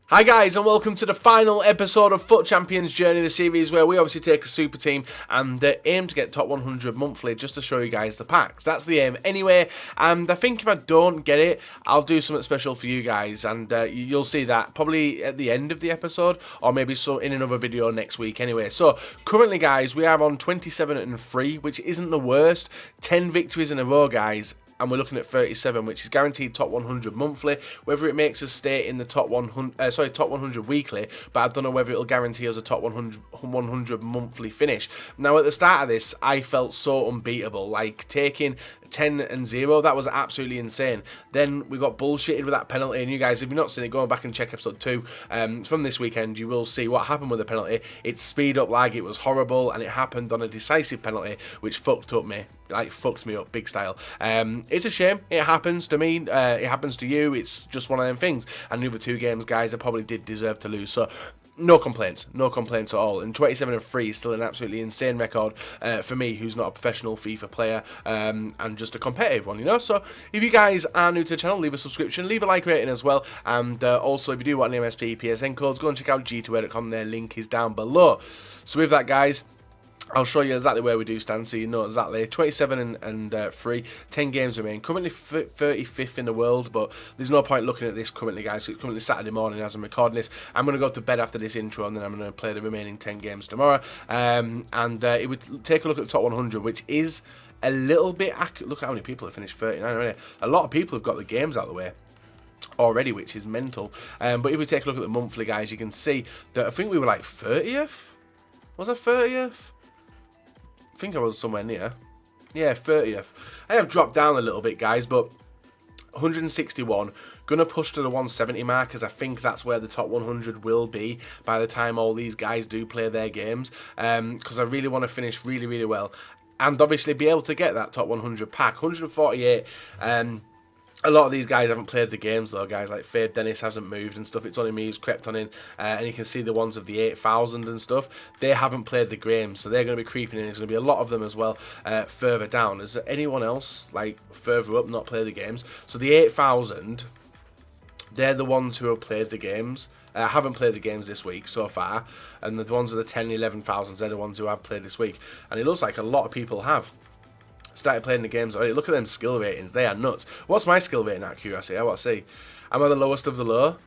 Hi guys, and welcome to the final episode of FUT Champions Journey, the series where we obviously take a super team and aim to get top 100 monthly just to show you guys the packs. That's the aim anyway, and I think if I don't get it, I'll do something special for you guys, and you'll see that probably at the end of the episode, or maybe so in another video next week anyway. So currently guys, we are on 27-3, which isn't the worst. 10 victories in a row guys, and we're looking at 37, which is guaranteed top 100 monthly. Whether it makes us stay in the top 100 weekly, but I don't know whether it'll guarantee us a top 100 monthly finish. Now, at the start of this, I felt so unbeatable. Like, taking 10-0, that was absolutely insane. Then we got bullshitted with that penalty, and you guys, if you've not seen it, go back and check episode 2 from this weekend. You will see what happened with the penalty. It's speed up lag, it was horrible, and it happened on a decisive penalty, which fucked up me. Like, fucked me up big style. It's a shame. It happens to me. It happens to you. It's just one of them things. And the other two games, guys, I probably did deserve to lose. So, no complaints. No complaints at all. And 27-3 is still an absolutely insane record for me, who's not a professional FIFA player and just a competitive one, you know? So, if you guys are new to the channel, leave a subscription, leave a like rating as well. And also, if you do want any MSP PSN codes, go and check out g2a.com. Their link is down below. So, with that, guys, I'll show you exactly where we do stand, so you know exactly. 27-3, 10 games remain. Currently 35th in the world, but there's no point looking at this currently, guys. So it's currently Saturday morning as I'm recording this. I'm going to go to bed after this intro, and then I'm going to play the remaining 10 games tomorrow. It would take a look at the top 100, which is a little bit accurate. Look at how many people have finished 39 already. A lot of people have got the games out of the way already, which is mental. But if we take a look at the monthly, guys, you can see that I think we were like 30th. Was I 30th? I think I was somewhere near. Yeah, 30th. I have dropped down a little bit, guys, but 161. Going to push to the 170 mark, as I think that's where the top 100 will be by the time all these guys do play their games. Because I really want to finish really, really well. And obviously be able to get that top 100 pack. 148. A lot of these guys haven't played the games though, guys. Like Fabe Dennis hasn't moved and stuff. It's only me who's crept on in. And you can see the ones of the 8,000 and stuff. They haven't played the games, so they're going to be creeping in. There's going to be a lot of them as well further down. Is there anyone else, like, further up not play the games? So the 8,000, they're the ones who have played the games. Haven't played the games this week so far. And the ones of the 10, 11,000, they're the ones who have played this week. And it looks like a lot of people have started playing the games already. Look at them skill ratings. They are nuts. What's my skill rating out of curiosity? I want to see. Am I the lowest of the low?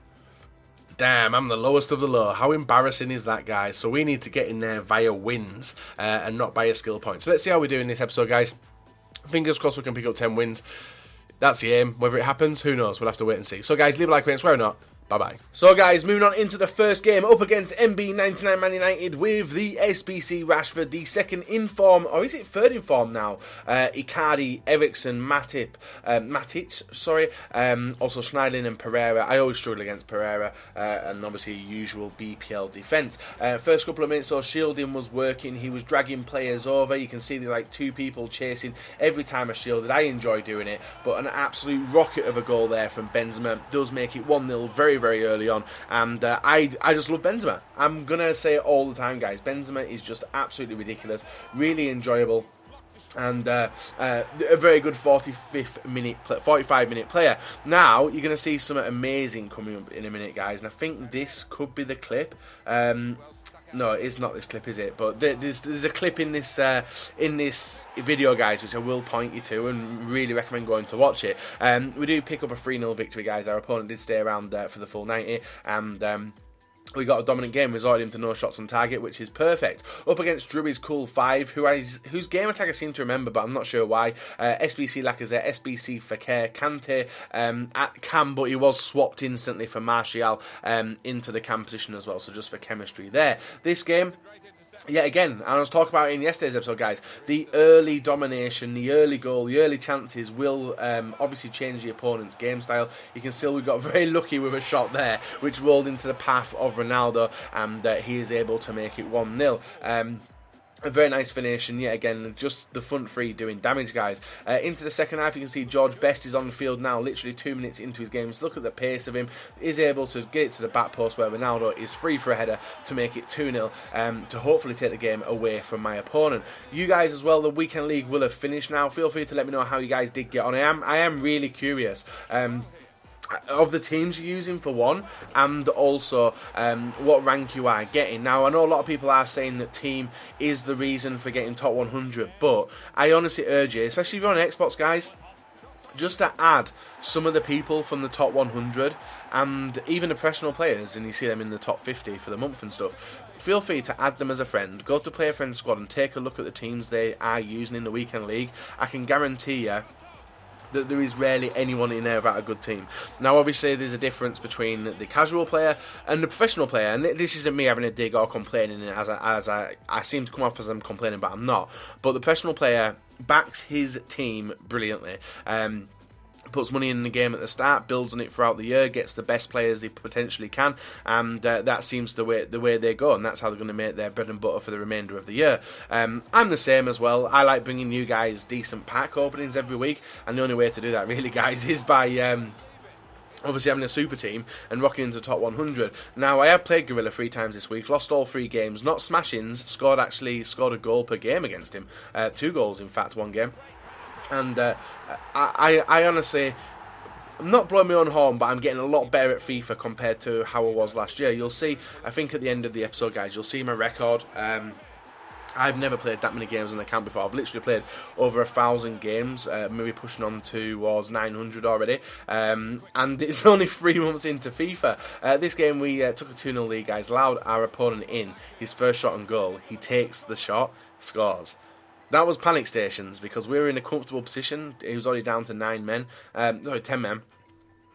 Damn, I'm the lowest of the low. How embarrassing is that, guys? So we need to get in there via wins and not by a skill point. So let's see how we do in this episode, guys. Fingers crossed we can pick up 10 wins. That's the aim. Whether it happens, who knows? We'll have to wait and see. So, guys, leave a like, rate, swear or not. Bye-bye. So, guys, moving on into the first game, up against MB99 Man United with the SBC RASHFORD, the second in form, or is it third in form now? Icardi, Eriksson, Matic, also Schneiderlin and Pereira. I always struggle against Pereira, and obviously usual BPL defence. First couple of minutes, so shielding was working. He was dragging players over. You can see there's like two people chasing every time I shielded. I enjoy doing it, but an absolute rocket of a goal there from Benzema does make it 1-0 very, very early on, and I just love Benzema. I'm gonna say it all the time, guys. Benzema is just absolutely ridiculous, really enjoyable, and a very good 45-minute player. Now you're gonna see something amazing coming up in a minute, guys, and I think this could be the clip. No, it's not this clip, is it? But there's a clip in this video, guys, which I will point you to and really recommend going to watch it. We do pick up a 3-0 victory, guys. Our opponent did stay around for the full 90, and we got a dominant game, resorted him to no shots on target, which is perfect. Up against Drury's Cool 5, whose game attack I seem to remember, but I'm not sure why. SBC Lacazette, SBC Fekir, Kante at cam, but he was swapped instantly for Martial into the cam position as well, so just for chemistry there. This game, yeah, again, and I was talking about it in yesterday's episode, guys, the early domination, the early goal, the early chances will obviously change the opponent's game style. You can see we got very lucky with a shot there, which rolled into the path of Ronaldo, and he is able to make it 1-0. A very nice finish, and yet again, just the front three doing damage, guys. Into the second half, you can see George Best is on the field now, literally 2 minutes into his game. So look at the pace of him. Is able to get it to the back post where Ronaldo is free for a header to make it 2-0, to hopefully take the game away from my opponent. You guys as well, the weekend league will have finished now. Feel free to let me know how you guys did get on. I am really curious. of the teams you're using for one, and also what rank you are getting. Now, I know a lot of people are saying that team is the reason for getting top 100, but I honestly urge you, especially if you're on Xbox, guys, just to add some of the people from the top 100 and even the professional players, and you see them in the top 50 for the month and stuff. Feel free to add them as a friend. Go to Play a Friend Squad and take a look at the teams they are using in the weekend league. I can guarantee you that there is rarely anyone in there without a good team. Now, obviously, there's a difference between the casual player and the professional player, and this isn't me having a dig or complaining, as I seem to come off as I'm complaining, but I'm not. But the professional player backs his team brilliantly. Puts money in the game at the start, builds on it throughout the year, gets the best players they potentially can, and that seems the way they go, and that's how they're going to make their bread and butter for the remainder of the year. I'm the same as well. I like bringing you guys decent pack openings every week, and the only way to do that, really, guys, is by obviously having a super team and rocking into top 100. Now, I have played Gorilla 3 times this week, lost all 3 games, not smashings, scored a goal per game against him, 2 goals in fact, one game. And I honestly, I'm not blowing my own horn, but I'm getting a lot better at FIFA compared to how I was last year. You'll see, I think at the end of the episode, guys, you'll see my record. I've never played that many games on the account before. I've literally played over 1,000 games, maybe pushing on towards 900 already. And it's only 3 months into FIFA. This game, we took a 2-0 lead, guys. Allowed our opponent in his first shot and goal. He takes the shot, scores. That was panic stations because we were in a comfortable position. He was already down to 10 men.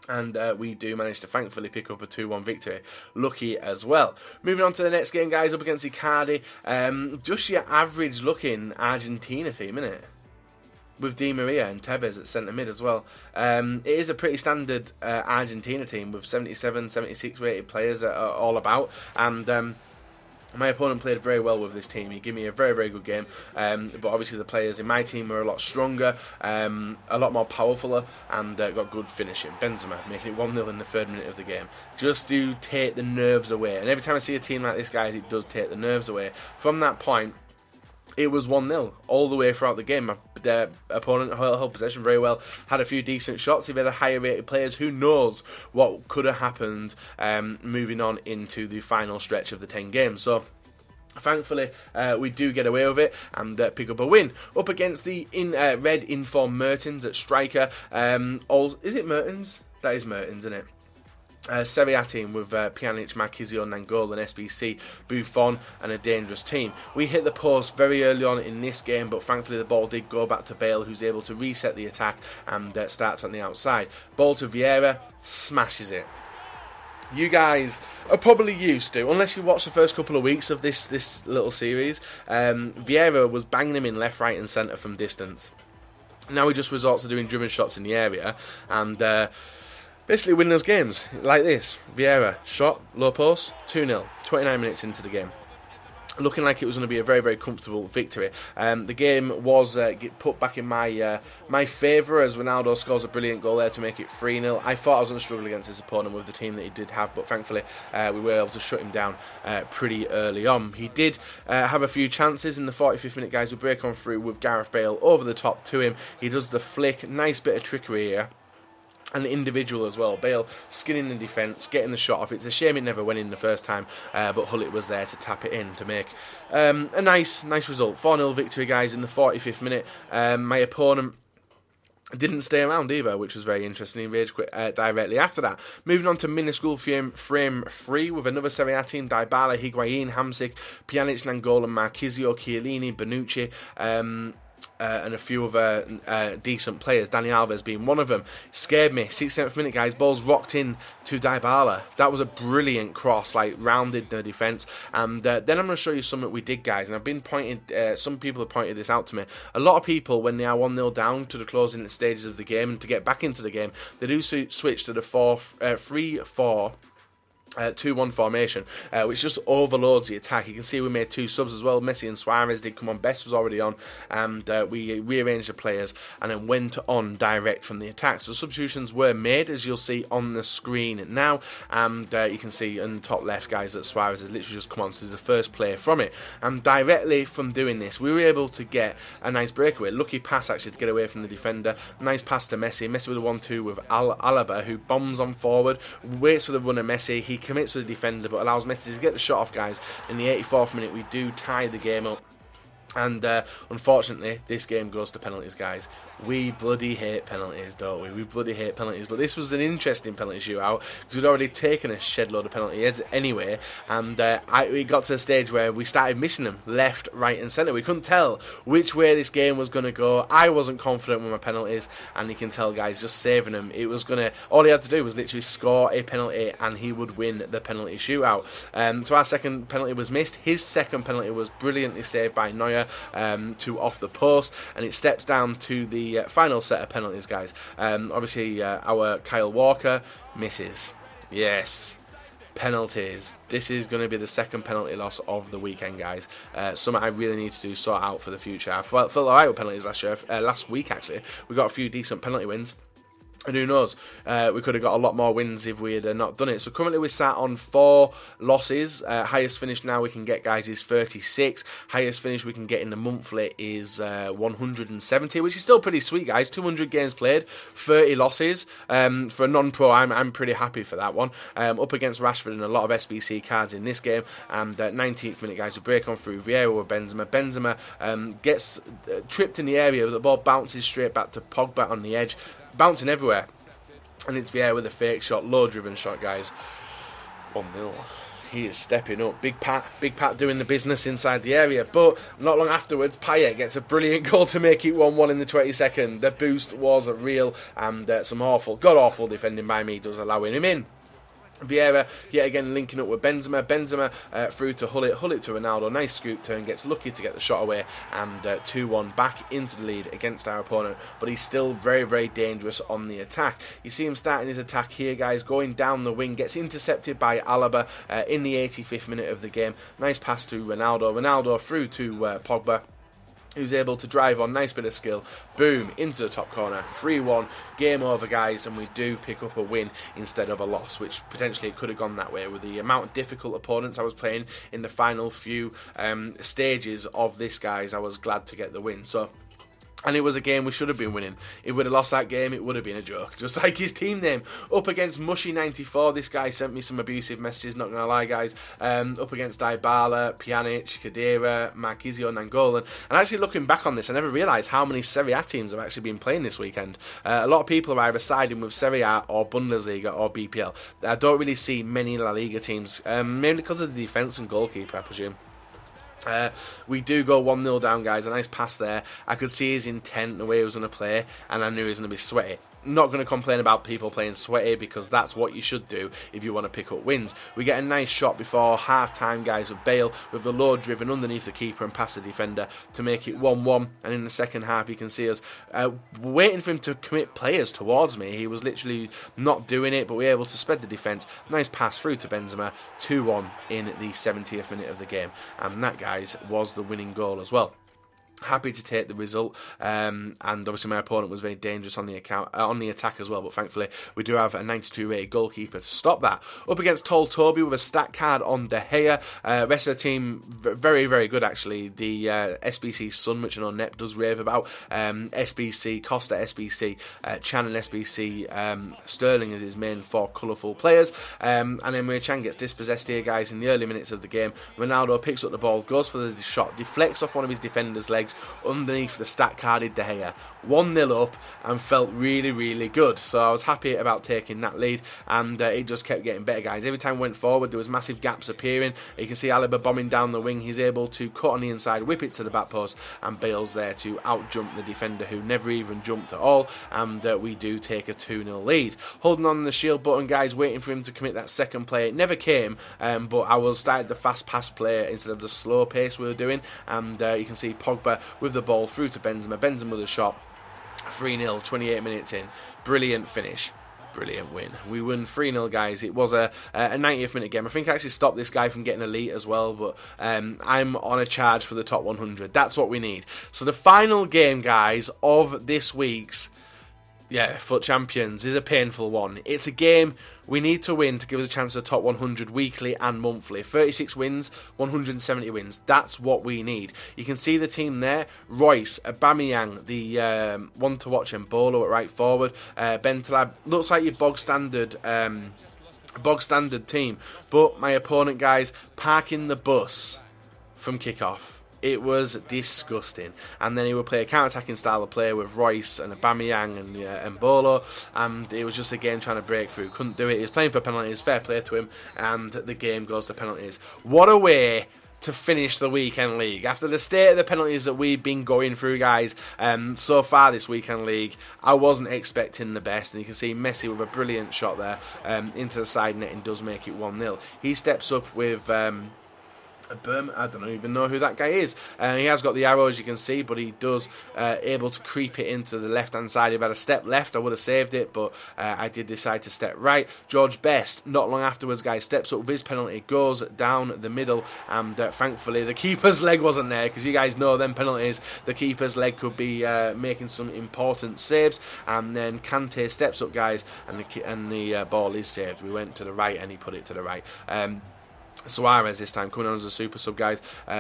And we do manage to thankfully pick up a 2-1 victory. Lucky as well. Moving on to the next game, guys, up against Icardi. Just your average looking Argentina team, isn't it? With Di Maria and Tevez at centre mid as well. It is a pretty standard Argentina team with 77, 76 rated players all about. And my opponent played very well with this team. He gave me a very, very good game. But obviously the players in my team were a lot stronger, a lot more powerful, and got good finishing. Benzema making it 1-0 in the 3rd minute of the game. Just to take the nerves away. And every time I see a team like this, guys, it does take the nerves away. From that point, it was 1-0 all the way throughout the game. The opponent held possession very well, had a few decent shots. If they had higher rated players, who knows what could have happened moving on into the final stretch of the 10 games. So thankfully, we do get away with it and pick up a win. Up against the red informed Mertens at striker. Is it Mertens? That is Mertens, isn't it? Serie A team with Pjanic, Marquisio, Nangola and SBC, Buffon, and a dangerous team. We hit the post very early on in this game, but thankfully the ball did go back to Bale, who's able to reset the attack and starts on the outside. Ball to Vieira, smashes it. You guys are probably used to, unless you watch the first couple of weeks of this little series, Vieira was banging him in left, right and centre from distance. Now he just resorts to doing driven shots in the area and basically win those games like this. Vieira, shot, low post, 2-0, 29 minutes into the game. Looking like it was going to be a very, very comfortable victory. The game was put back in my favour as Ronaldo scores a brilliant goal there to make it 3-0. I thought I was going to struggle against his opponent with the team that he did have, but thankfully we were able to shut him down pretty early on. He did have a few chances in the 45th minute, guys. We break on through with Gareth Bale over the top to him. He does the flick, nice bit of trickery here. And individual as well. Bale skinning the defence, getting the shot off. It's a shame it never went in the first time, but Hullet was there to tap it in to make a nice result. 4-0 victory, guys, in the 45th minute. My opponent didn't stay around either, which was very interesting. He rage quit directly after that. Moving on to minuscule frame 3 with another Serie A team: DYBALA, Higuain, Hamsik, Pjanic, Nangola, Marquisio, Chiellini, Bonucci, and a few other decent players, Dani Alves being one of them. Scared me. 67th minute, guys. Ball's rocked in to DYBALA. That was a brilliant cross, like rounded the defence. And then I'm going to show you something we did, guys. And I've been pointed, some people have pointed this out to me. A lot of people, when they are 1-0 down to the closing stages of the game and to get back into the game, they do switch to the 3-4. 2-1 formation, which just overloads the attack. You can see we made 2 subs as well. Messi and Suarez did come on. Best was already on, and we rearranged the players and then went on direct from the attack. So substitutions were made, as you'll see on the screen now, and you can see in the top left, guys, that Suarez has literally just come on. So he's the first player from it, and directly from doing this, we were able to get a nice breakaway. Lucky pass actually to get away from the defender. Nice pass to Messi. Messi with a 1-2 with Alaba, who bombs on forward, waits for the run of Messi. He commits to the defender but allows Messi to get the shot off, guys. In the 84th minute, we do tie the game up. And unfortunately, this game goes to penalties, guys. We bloody hate penalties, don't we? We bloody hate penalties. But this was an interesting penalty shootout because we'd already taken a shed load of penalties anyway. And we got to a stage where we started missing them left, right and centre. We couldn't tell which way this game was going to go. I wasn't confident with my penalties. And you can tell, guys, just saving them. It was going to... All he had to do was literally score a penalty and he would win the penalty shootout. So our second penalty was missed. His second penalty was brilliantly saved by Neuer. To off the post, and it steps down to the final set of penalties, guys. Obviously, our Kyle Walker misses. Yes, penalties. This is going to be the second penalty loss of the weekend, guys. Something I really need to sort out for the future. I felt alright with penalties last week, actually. We got a few decent penalty wins. And who knows, we could have got a lot more wins if we had not done it. So currently we sat on 4 losses. Highest finish now we can get, guys, is 36. Highest finish we can get in the monthly is 170, which is still pretty sweet, guys. 200 games played, 30 losses. For a non-pro, I'm pretty happy for that one. Up against Rashford and a lot of SBC cards in this game. And 19th minute, guys, we break on through Vieira with Benzema. Benzema gets tripped in the area. The ball bounces straight back to Pogba on the edge. Bouncing everywhere, and it's Vieira with a fake shot, low driven shot, guys. 1-0. He is stepping up. Big Pat doing the business inside the area, but not long afterwards, Payet gets a brilliant goal to make it 1-1 in the 22nd. The boost was real, and some god-awful defending by me does allowing him in. Vieira yet again linking up with Benzema through to Hullet to Ronaldo, nice scoop turn, gets lucky to get the shot away, and 2-1 back into the lead against our opponent, but he's still very, very dangerous on the attack. You see him starting his attack here, guys, going down the wing, gets intercepted by Alaba in the 85th minute of the game. Nice pass to Ronaldo through to Pogba, who's able to drive on, nice bit of skill, boom, into the top corner, 3-1, game over, guys, and we do pick up a win instead of a loss, which potentially it could have gone that way with the amount of difficult opponents I was playing in the final few stages of this, guys. I was glad to get the win. So... And it was a game we should have been winning. If we'd have lost that game, it would have been a joke. Just like his team name. Up against Mushy94, this guy sent me some abusive messages, not going to lie, guys. Up against DYBALA, Pjanic, Khedira, Marquisio, Nangolan. And actually looking back on this, I never realised how many Serie A teams have actually been playing this weekend. A lot of people are either siding with Serie A or Bundesliga or BPL. I don't really see many La Liga teams, mainly because of the defence and goalkeeper, I presume. We do go 1-0 down, guys. A nice pass there. I could see his intent, the way he was going to play, and I knew he was going to be sweaty. Not going to complain about people playing sweaty because that's what you should do if you want to pick up wins. We get a nice shot before half-time, guys, with Bale with the load driven underneath the keeper and past the defender to make it 1-1. And in the second half, you can see us waiting for him to commit players towards me. He was literally not doing it, but we were able to spread the defence. Nice pass through to Benzema, 2-1 in the 70th minute of the game. And that, guys, was the winning goal as well. Happy to take the result, and obviously my opponent was very dangerous on the attack as well, but thankfully we do have a 92 rated goalkeeper to stop that. Up against Tall Toby with a stat card on De Gea. Rest of the team very, very good, actually. The SBC Sun, which I know Nep does rave about, SBC, Costa SBC, Chan and SBC, Sterling is his main 4 colourful players, and then when Chan gets dispossessed here, guys, in the early minutes of the game, Ronaldo picks up the ball, goes for the shot, deflects off one of his defenders' legs underneath the stat carded De Gea. 1-0 up and felt really, really good. So I was happy about taking that lead, and it just kept getting better, guys. Every time we went forward, there was massive gaps appearing. You can see Alaba bombing down the wing. He's able to cut on the inside, whip it to the back post, and Bale's there to out-jump the defender who never even jumped at all, and we do take a 2-0 lead. Holding on the shield button, guys, waiting for him to commit that second play. It never came, but I was started the fast pass play instead of the slow pace we were doing, and you can see Pogba with the ball through to Benzema with a shot. 3-0, 28 minutes in. Brilliant finish. Brilliant win. We won 3-0, guys. It was a 90th minute game. I think I actually stopped this guy from getting elite as well, but I'm on a charge for the top 100. That's what we need. So the final game, guys, of this week's FUT Champions is a painful one. It's a game we need to win to give us a chance at the top 100 weekly and monthly. 36 wins, 170 wins. That's what we need. You can see the team there. Royce, Aubameyang, the one to watch, and Bolo at right forward. Ben Talab. Looks like your bog standard team. But my opponent, guys, parking the bus from kickoff. It was disgusting. And then he would play a counter-attacking style of play with Royce and Aubameyang and Bolo, and it was just again trying to break through. Couldn't do it. He was playing for penalties. Fair play to him, and the game goes to penalties. What a way to finish the weekend league. After the state of the penalties that we've been going through, guys, so far this weekend league, I wasn't expecting the best. And you can see Messi with a brilliant shot there into the side net and does make it 1-0. He steps up with I don't even know who that guy is. He has got the arrow, as you can see, but he does able to creep it into the left-hand side. If I had a step left, I would have saved it, but I did decide to step right. George Best, not long afterwards, guys, steps up with his penalty, goes down the middle, and thankfully the keeper's leg wasn't there, because you guys know them penalties, the keeper's leg could be making some important saves, and then Kante steps up, guys, and the ball is saved. We went to the right, and he put it to the right. Suarez this time coming on as a super sub, guys,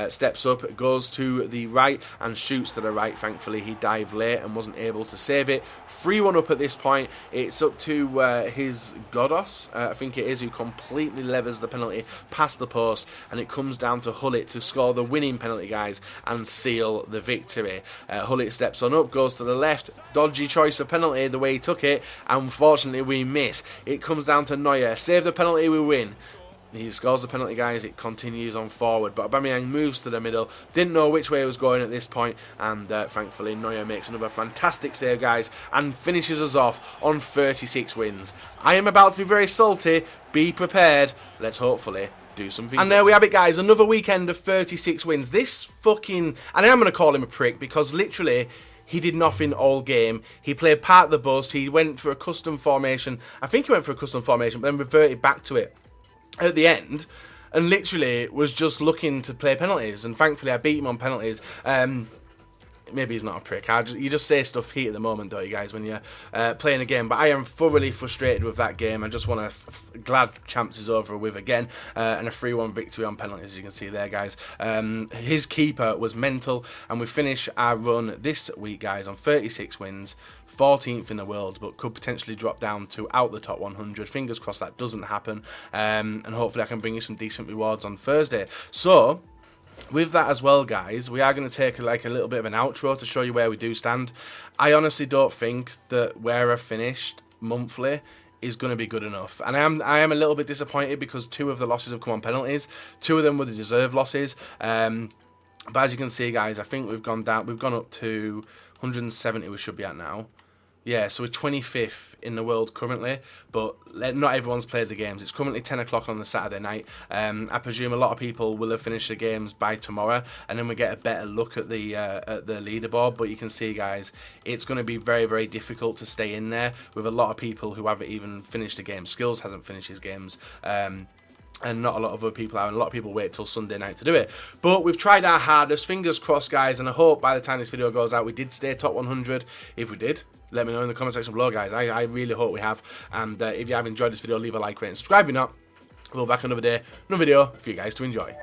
steps up, goes to the right and shoots to the right. Thankfully he dived late and wasn't able to save it. 3-1 up at this point. It's up to his Godos, I think it is, who completely levers the penalty past the post, and it comes down to Hullet to score the winning penalty, guys, and seal the victory. Hullet steps on up, goes to the left, dodgy choice of penalty the way he took it, and unfortunately we miss. It comes down to Neuer, save the penalty, we win. He scores the penalty, guys. It continues on forward, but Aubameyang moves to the middle. Didn't know which way it was going at this point, and thankfully Neuer makes another fantastic save, guys, and finishes us off on 36 wins. I am about to be very salty. Be prepared. Let's hopefully do something. And there we have it, guys. Another weekend of 36 wins. This fucking... And I am going to call him a prick, because literally... He did nothing all game. He played part of the bus. He went for a custom formation. I think he went for a custom formation, but then reverted back to it at the end, and literally was just looking to play penalties, and thankfully I beat him on penalties. Maybe he's not a prick. You just say stuff heat at the moment, don't you, guys, when you're playing a game. But I am thoroughly frustrated with that game. I just want to glad Champs is over with again, and a 3-1 victory on penalties, as you can see there, guys. His keeper was mental, and we finish our run this week, guys, on 36 wins, 14th in the world, but could potentially drop down to out the top 100. Fingers crossed that doesn't happen, and hopefully I can bring you some decent rewards on Thursday. So with that as well, guys, we are going to take like a little bit of an outro to show you where we do stand. I honestly don't think that where I finished monthly is going to be good enough, and I am a little bit disappointed, because 2 of the losses have come on penalties. 2 of them were the deserved losses, but as you can see, guys, I think we've gone up to 170 we should be at now. Yeah, so we're 25th in the world currently, but not everyone's played the games. It's currently 10 o'clock on the Saturday night. I presume a lot of people will have finished the games by tomorrow, and then we get a better look at the leaderboard. But you can see, guys, it's going to be very, very difficult to stay in there with a lot of people who haven't even finished the game. Skills hasn't finished his games. And not a lot of other people have, and a lot of people wait till Sunday night to do it. But we've tried our hardest, fingers crossed, guys, and I hope by the time this video goes out we did stay top 100. If we did, let me know in the comment section below, guys. I really hope we have. And if you have enjoyed this video, leave a like, rate, and subscribe. If not, we'll be back another day, another video for you guys to enjoy.